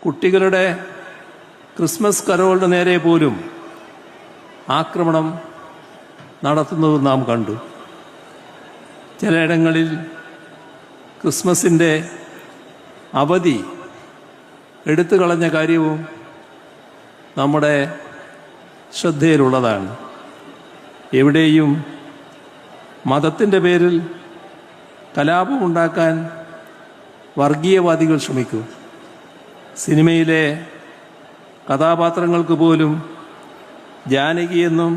കുട്ടികളുടെ ക്രിസ്മസ് കരോളിന് നേരെ പോലും ആക്രമണം നടത്തുന്നത് നാം കണ്ടു. ചിലയിടങ്ങളിൽ ക്രിസ്മസിൻ്റെ അവധി എടുത്തു കളഞ്ഞ കാര്യവും നമ്മുടെ ശ്രദ്ധയിലുള്ളതാണ്. എവിടെയും മതത്തിൻ്റെ പേരിൽ കലാപമുണ്ടാക്കാൻ വർഗീയവാദികൾ ശ്രമിക്കും. സിനിമയിലെ കഥാപാത്രങ്ങൾക്ക് പോലും ജാനകിയെന്നും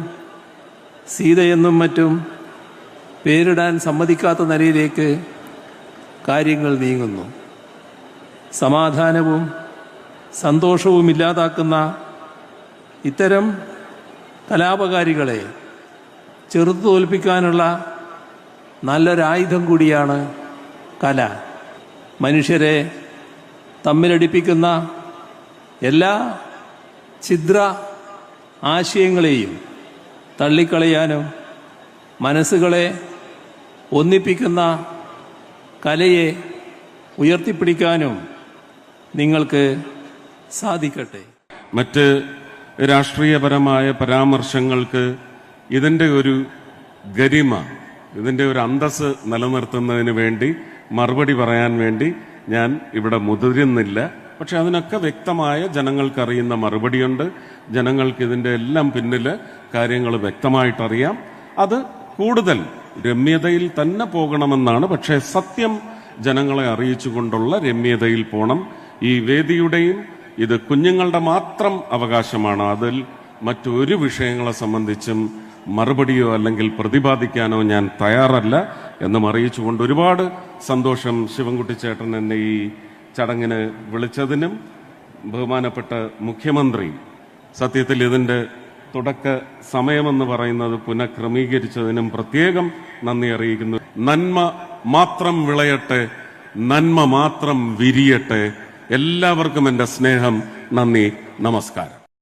സീതയെന്നും മറ്റും പേരിടാൻ സമ്മതിക്കാത്ത നിലയിലേക്ക് കാര്യങ്ങൾ നീങ്ങുന്നു. സമാധാനവും സന്തോഷവും ഇല്ലാതാക്കുന്ന ഇത്തരം കലാപകാരികളെ ചെറുത്തു തോൽപ്പിക്കാനുള്ള നല്ലൊരായുധം കൂടിയാണ് കല. മനുഷ്യരെ തമ്മിലടിപ്പിക്കുന്ന എല്ലാ ഛിദ്ര ആശയങ്ങളെയും തള്ളിക്കളയാനും മനസ്സുകളെ ഒന്നിപ്പിക്കുന്ന കലയെ ഉയർത്തിപ്പിടിക്കാനും നിങ്ങൾക്ക് സാധിക്കട്ടെ. മറ്റ് രാഷ്ട്രീയപരമായ പരാമർശങ്ങൾക്ക് ഇതിൻ്റെ ഒരു ഗരിമ, ഇതിൻ്റെ ഒരു അന്തസ്സ് നിലനിർത്തുന്നതിന് വേണ്ടി മറുപടി പറയാൻ വേണ്ടി ഞാൻ ഇവിടെ മുതിരുന്നില്ല. പക്ഷെ അതിനൊക്കെ വ്യക്തമായ ജനങ്ങൾക്കറിയുന്ന മറുപടിയുണ്ട്. ജനങ്ങൾക്ക് ഇതിൻ്റെ എല്ലാം പിന്നിൽ കാര്യങ്ങൾ വ്യക്തമായിട്ടറിയാം. അത് കൂടുതൽ രമ്യതയിൽ തന്നെ പോകണമെന്നാണ്. പക്ഷേ സത്യം ജനങ്ങളെ അറിയിച്ചുകൊണ്ടുള്ള രമ്യതയിൽ പോകണം. ഈ വേദിയുടെയും ഇത് കുഞ്ഞുങ്ങളുടെ മാത്രം അവകാശമാണ്. അതിൽ മറ്റൊരു വിഷയങ്ങളെ സംബന്ധിച്ചും മറുപടിയോ അല്ലെങ്കിൽ പ്രതിപാദിക്കാനോ ഞാൻ തയ്യാറല്ല എന്നും അറിയിച്ചുകൊണ്ട് ഒരുപാട് സന്തോഷം ശിവൻകുട്ടി ചേട്ടൻ എന്നെ ഈ ചടങ്ങിന് വിളിച്ചതിനും ബഹുമാനപ്പെട്ട മുഖ്യമന്ത്രി സത്യത്തിൽ ഇതിൻ്റെ തുടക്ക സമയമെന്ന് പറയുന്നത് പുനഃക്രമീകരിച്ചതിനും പ്രത്യേകം നന്ദി അറിയിക്കുന്നു. നന്മ മാത്രം വിളയട്ടെ, നന്മ മാത്രം വിരിയട്ടെ. എല്ലാവർക്കും എൻ്റെ സ്നേഹം, നന്ദി, നമസ്കാരം.